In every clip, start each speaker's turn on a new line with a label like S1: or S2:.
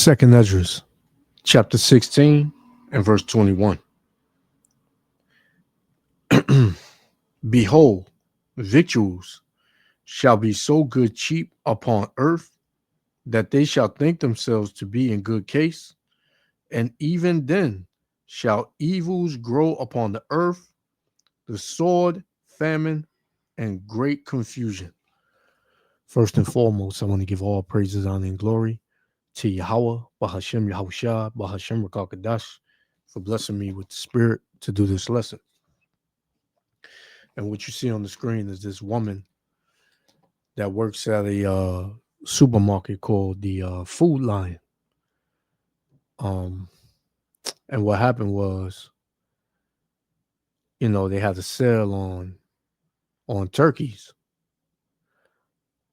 S1: Second Esdras, chapter 16 and verse 21. Behold, victuals shall be so good cheap upon earth that they shall think themselves to be in good case, and even then shall evils grow upon the earth, the sword, famine, and great confusion. First and foremost, I want to give all praises, honor, and glory to Yahweh, Bahashem Yahushua, Bahashem Rakakadash, for blessing me with the spirit to do this lesson. And what you see on the screen is this woman that works at a supermarket called the Food Lion. And what happened was, they had a sale on turkeys,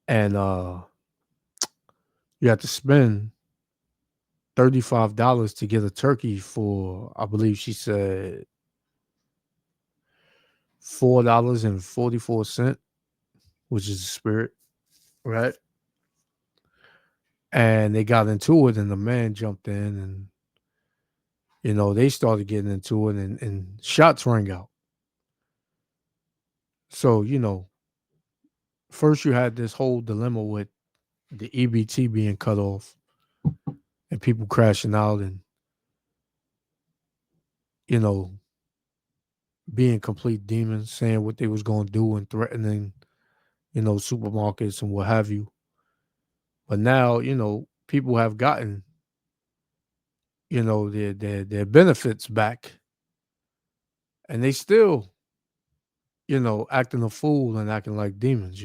S1: and you had to spend $35 to get a turkey for, I believe she said, $4.44, which is the spirit, right? And they got into it, and the man jumped in, and they started getting into it, and shots rang out. So, first you had this whole dilemma with the EBT being cut off and people crashing out and, being complete demons, saying what they was going to do and threatening, supermarkets and what have you. But now, people have gotten, their benefits back, and they still, acting a fool and acting like demons,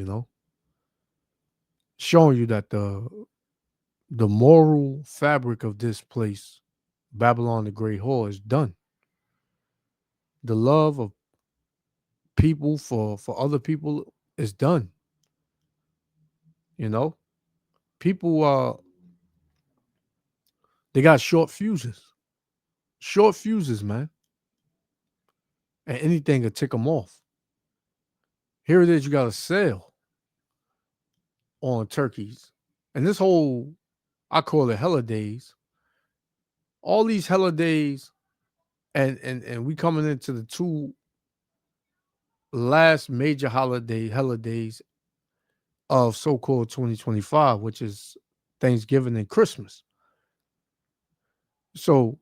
S1: showing you that the moral fabric of this place, Babylon the Great Whore, is done. The love of people for other people is done. People they got short fuses, man, and anything could tick them off. Here it is, you got a sale on turkeys, and this whole, I call it HELLIDAYs. All these HELLIDAYs, and we coming into the two last major HELLIDAYs of so-called 2025, which is Thanksgiving and Christmas. So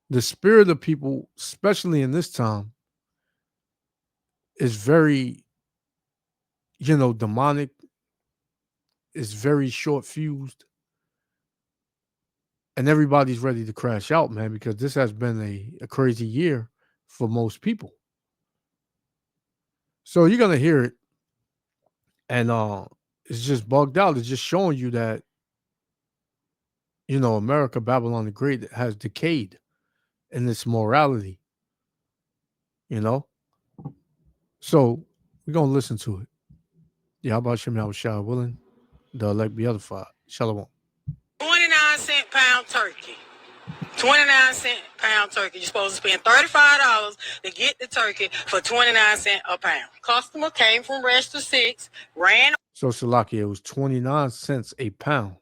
S1: the spirit of people, especially in this time, is very, demonic, is very short fused, and everybody's ready to crash out, man, because this has been a crazy year for most people. So you're going to hear it, and it's just bugged out. It's just showing you that, America, Babylon the Great, has decayed in its morality, So we're going to listen to it. Yeah, how about Shem Yahushua willing? The elect be edified. Shalom.
S2: 29-cent pound turkey. 29-cent pound turkey. You're supposed to spend $35 to get the turkey for 29 cents a pound. Customer came from Register 6, ran.
S1: So, Salaki, it was 29 cents a pound,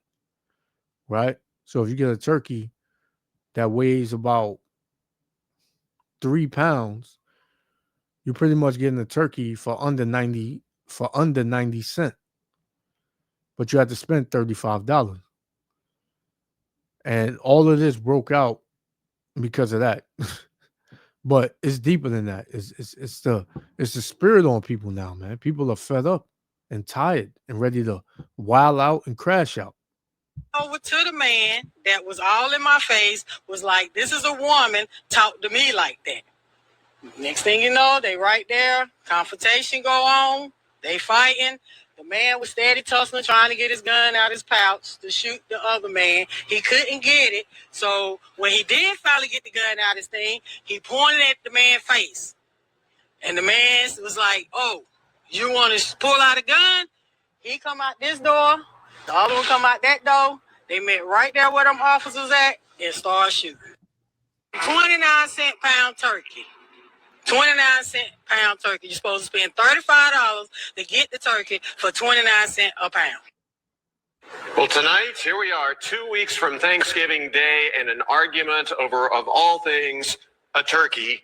S1: right? So if you get a turkey that weighs about 3 pounds, you're pretty much getting a turkey for under 90 cents. But you have to spend $35. And all of this broke out because of that. But it's deeper than that. It's the spirit on people now, man. People are fed up and tired and ready to wild out and crash out.
S2: Over to the man that was all in my face, was like, this is a woman, talk to me like that. Next thing you know, they right there, confrontation go on, they fighting. The man was steady tussling, trying to get his gun out of his pouch to shoot the other man. He couldn't get it. So when he did finally get the gun out of his thing, he pointed at the man's face. And the man was like, oh, you want to pull out a gun? He come out this door, the other one come out that door. They met right there where them officers at and started shooting. 29-cent pound turkey. 29-cent pound turkey. You're supposed to spend $35 to get the turkey for 29 cents a pound.
S3: Well, tonight, here we are, 2 weeks from Thanksgiving Day, and an argument over, of all things, a turkey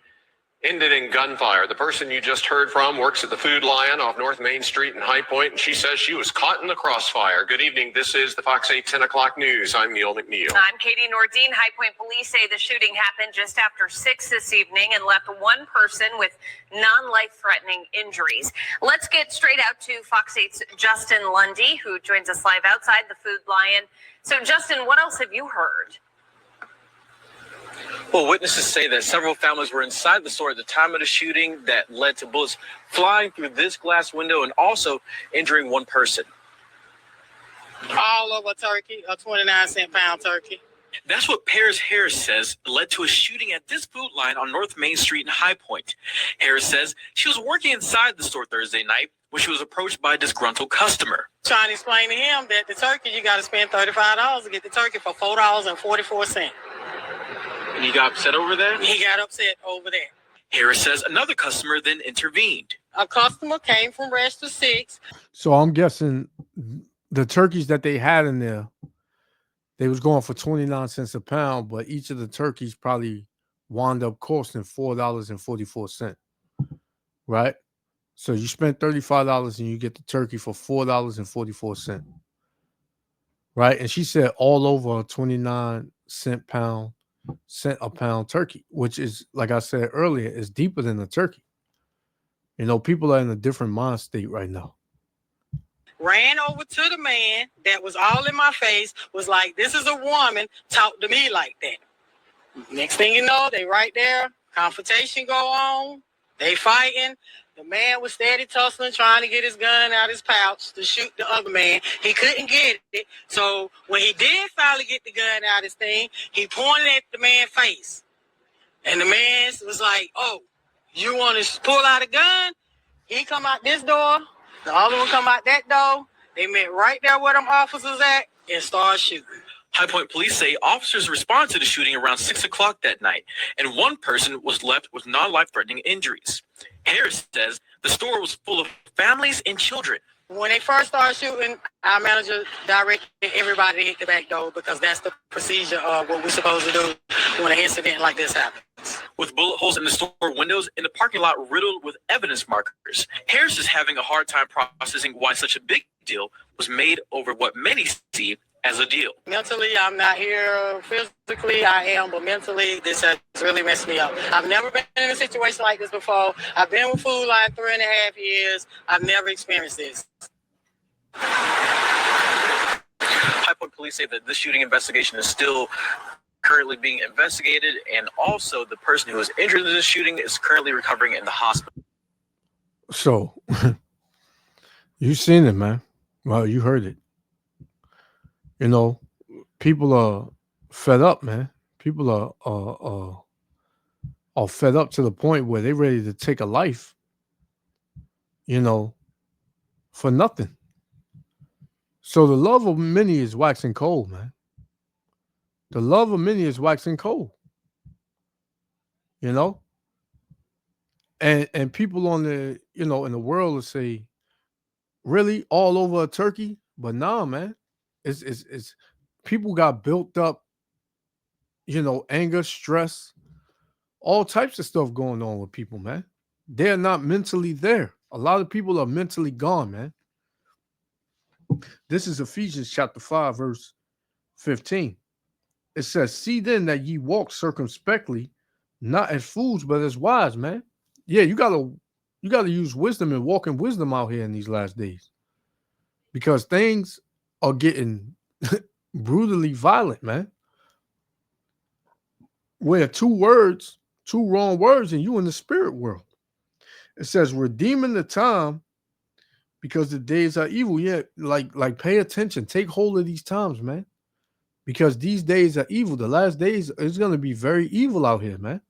S3: ended in gunfire. The person you just heard from works at the Food Lion off North Main Street in High Point, and she says she was caught in the crossfire. Good evening. This is the Fox 8 10 o'clock news. I'm Neil McNeil.
S4: I'm Katie Nordine. High Point police say the shooting happened just after 6 this evening and left one person with non-life-threatening injuries. Let's get straight out to Fox 8's Justin Lundy, who joins us live outside the Food Lion. So, Justin, what else have you heard?
S5: Well, witnesses say that several families were inside the store at the time of the shooting that led to bullets flying through this glass window and also injuring one person.
S2: All over a turkey, a 29-cent pound turkey.
S5: That's what Paris Harris says led to a shooting at this Food Lion on North Main Street in High Point. Harris says she was working inside the store Thursday night when she was approached by a disgruntled customer.
S2: Trying to explain to him that the turkey, you got to spend $35 to get the turkey for $4.44.
S5: And you got upset over that?
S2: He got upset over that.
S5: Harris says another customer then intervened.
S2: A customer came from Register 6.
S1: So I'm guessing the turkeys that they had in there, they was going for 29 cents a pound, but each of the turkeys probably wound up costing $4.44, right? So you spend $35 and you get the turkey for $4.44, right? And she said all over a 29-cent a pound turkey, which is, like I said earlier, is deeper than a turkey. You know, people are in a different mind state right now.
S2: Ran over to the man that was all in my face, was like, this is a woman, talk to me like that. Next thing you know, they right there, confrontation go on, they fighting. The man was steady tussling, trying to get his gun out of his pouch to shoot the other man. He couldn't get it. So when he did finally get the gun out of his thing, he pointed at the man's face. And the man was like, oh, you want to pull out a gun? He come out this door. The other one come out that door. They met right there where them officers at and started shooting.
S5: High Point police say officers responded to the shooting around 6 o'clock that night, and one person was left with non-life-threatening injuries. Harris says the store was full of families and children.
S2: When they first started shooting, our manager directed everybody to hit the back door because that's the procedure of what we're supposed to do when an incident like this happens.
S5: With bullet holes in the store windows and the parking lot riddled with evidence markers, Harris is having a hard time processing why such a big deal was made over what many see as a deal.
S2: Mentally, I'm not here. Physically, I am, but mentally, this has really messed me up. I've never been in a situation like this before. I've been with Food Lion 3.5 years. I've never experienced this.
S5: High Point police say that this shooting investigation is still currently being investigated, and also the person who was injured in this shooting is currently recovering in the hospital.
S1: So, you seen it, man. Well, you heard it. You know, people are fed up, man. People are fed up to the point where they're ready to take a life, you know, for nothing. So the love of many is waxing cold, man. The love of many is waxing cold. You know? And people on the, you know, in the world will say, really, all over a turkey? But nah, man. It's people got built up, you know, anger, stress, all types of stuff going on with people, man. They're not mentally there. A lot of people are mentally gone, man. This is Ephesians chapter 5, verse 15. It says, see then that ye walk circumspectly, not as fools, but as wise, man. Yeah, you gotta use wisdom and walk in wisdom out here in these last days. Because things are getting brutally violent, man. Where two wrong words, and you in the spirit world. It says, redeeming the time because the days are evil. Yeah, like pay attention. Take hold of these times, man. Because these days are evil. The last days is going to be very evil out here, man.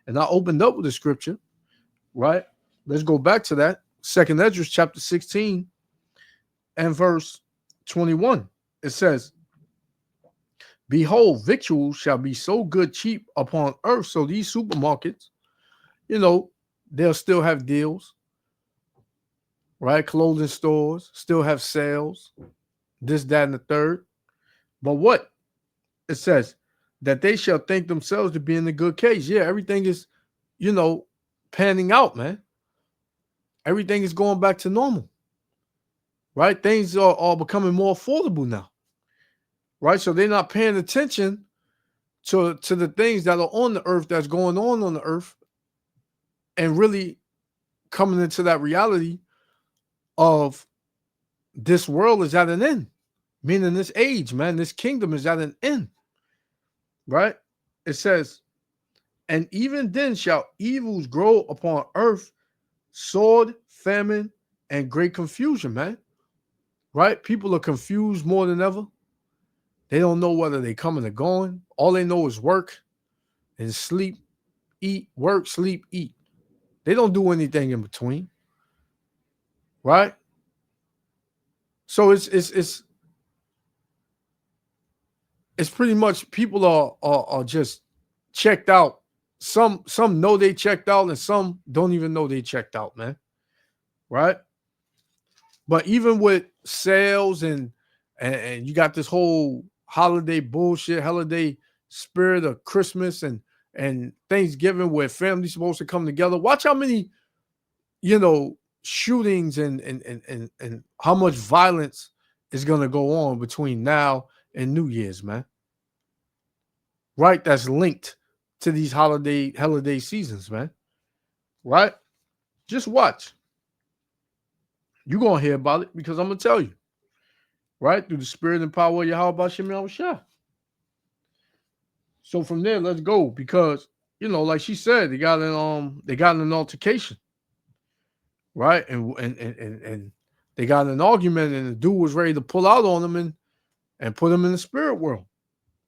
S1: And I opened up with the scripture, right? Let's go back to that. 2nd Ezra chapter 16 and verse 21. It says, behold, victuals shall be so good cheap upon earth. So these supermarkets, you know, they'll still have deals, right? Clothing stores still have sales, this, that, and the third. But what? It says that they shall think themselves to be in a good case. Yeah, everything is, panning out, man. Everything is going back to normal, right? Things are becoming more affordable now, right? So they're not paying attention to the things that are on the earth, that's going on the earth, and really coming into that reality of this world is at an end, meaning this age, man, this kingdom is at an end, right? It says, and even then shall evils grow upon earth, sword, famine, and great confusion, man. Right? People are confused more than ever. They don't know whether they're coming or going. All they know is work and sleep, eat, work, sleep, eat. They don't do anything in between. Right? So it's pretty much people are just checked out. Some know they checked out, and some don't even know they checked out, man. Right? But even with sales and you got this whole holiday bullshit, holiday spirit of Christmas and Thanksgiving where families supposed to come together. Watch how many, shootings and how much violence is gonna go on between now and New Year's, man. Right? That's linked to these holiday seasons, man. Right? Just watch. You're gonna hear about it because I'm gonna tell you. Right? Through the spirit and power of Yahweh Shem Yahushua. So from there, let's go. Because, like she said, they got an altercation. Right? And they got an argument, and the dude was ready to pull out on them and put him in the spirit world.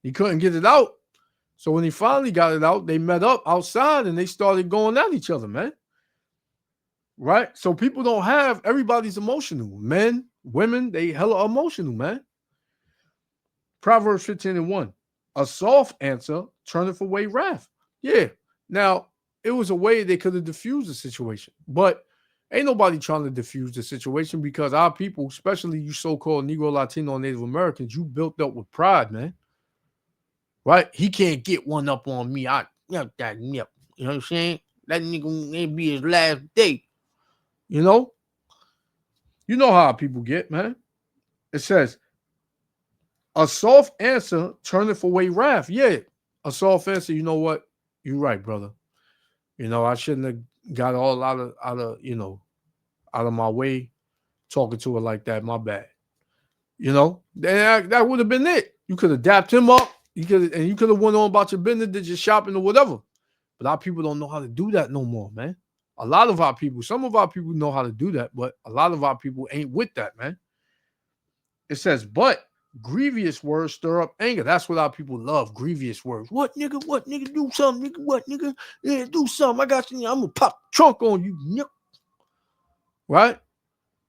S1: He couldn't get it out. So when he finally got it out, they met up outside and they started going at each other, man. Right? So people don't have, everybody's emotional. Men, women, they hella emotional, man. Proverbs 15:1. A soft answer turneth away wrath. Yeah. Now, it was a way they could have diffused the situation, but ain't nobody trying to diffuse the situation because our people, especially you so-called Negro, Latino, and Native Americans, you built up with pride, man. Right? He can't get one up on me. That nip. You know what I'm saying? That nigga may be his last day. You know how people get, man. It says, a soft answer turneth away wrath. Yeah, a soft answer. You know what? You're right, brother. I shouldn't have got all out of my way talking to her like that. My bad. That would have been it. You could have dapped him up. You could have went on about your business, did your shopping or whatever. But our people don't know how to do that no more, man. A lot of our people, some of our people know how to do that, but a lot of our people ain't with that, man. It says, but grievous words stir up anger. That's what our people love. Grievous words. What nigga? What nigga? Do something, nigga. What nigga? Yeah, do something. I got you. I'm gonna pop the trunk on you, nigga. Right?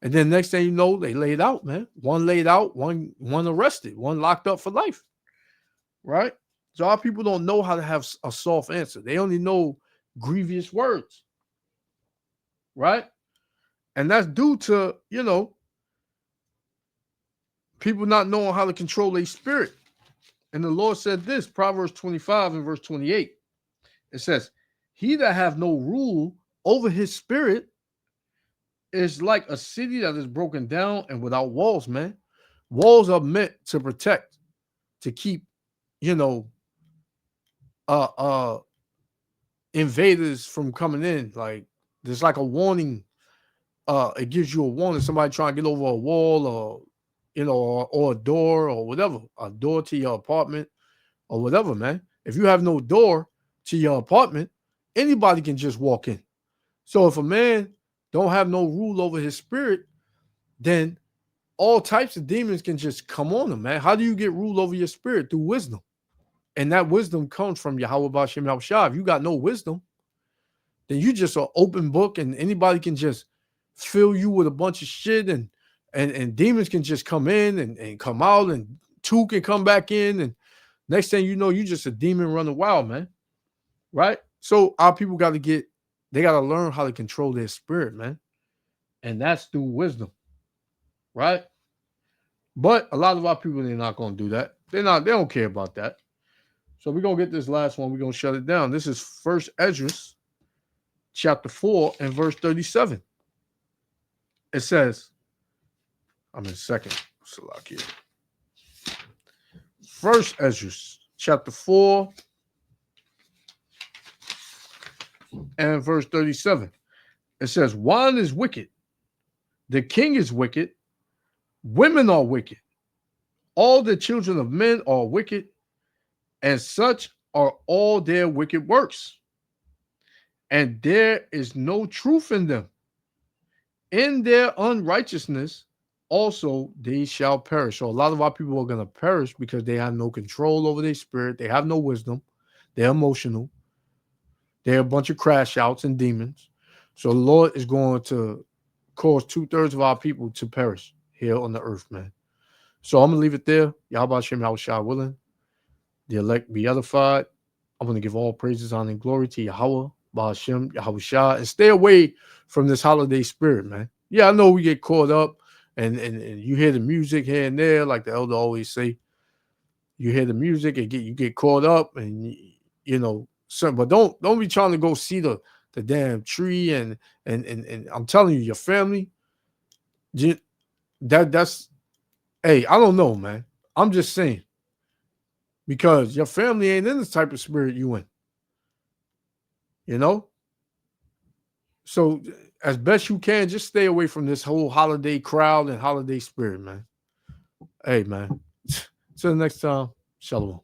S1: And then next thing you know, they laid out, man. One laid out, one arrested, one locked up for life. Right? So our people don't know how to have a soft answer. They only know grievous words. Right? And that's due to, people not knowing how to control their spirit. And the Lord said this, Proverbs 25 and verse 28. It says, he that have no rule over his spirit is like a city that is broken down and without walls, man. Walls are meant to protect, to keep, invaders from coming in. Like, there's like a warning. It gives you a warning. Somebody trying to get over a wall or a door or whatever, a door to your apartment or whatever, man. If you have no door to your apartment, anybody can just walk in. So if a man don't have no rule over his spirit, then all types of demons can just come on him, man. How do you get rule over your spirit? Through wisdom. And that wisdom comes from Yahweh Bashem Yahushua. If you got no wisdom, then you just an open book and anybody can just fill you with a bunch of shit and demons can just come in and come out and two can come back in and next thing you know, you just a demon running wild, man. Right? So our people got to learn how to control their spirit, man. And that's through wisdom. Right? But a lot of our people, they're not going to do that. They don't care about that. So we're going to get this last one. We're going to shut it down. This is First Esdras, chapter 4 and verse 37. It says, I'm in second Salakia. First Esdras, chapter 4 and verse 37. It says, wine is wicked. The king is wicked. Women are wicked. All the children of men are wicked, and such are all their wicked works. And there is no truth in them. In their unrighteousness, also they shall perish. So a lot of our people are going to perish because they have no control over their spirit. They have no wisdom. They're emotional. They're a bunch of crash outs and demons. So the Lord is going to cause 2/3 of our people to perish here on the earth, man. So I'm going to leave it there. Yahweh Hashem, Yahushua willing. The elect be edified. I'm going to give all praises, honor, and glory to Yahweh, Ba'ashem, Yahushua, and stay away from this holiday spirit, man. Yeah, I know we get caught up, and you hear the music here and there, like the elder always say. You hear the music and you get caught up, and you know, but don't be trying to go see the damn tree and I'm telling you, your family, that's hey, I don't know, man. I'm just saying. Because your family ain't in the type of spirit you in. You know? So as best you can, just stay away from this whole holiday crowd and holiday spirit, man. Hey, man. Till next time, shalom.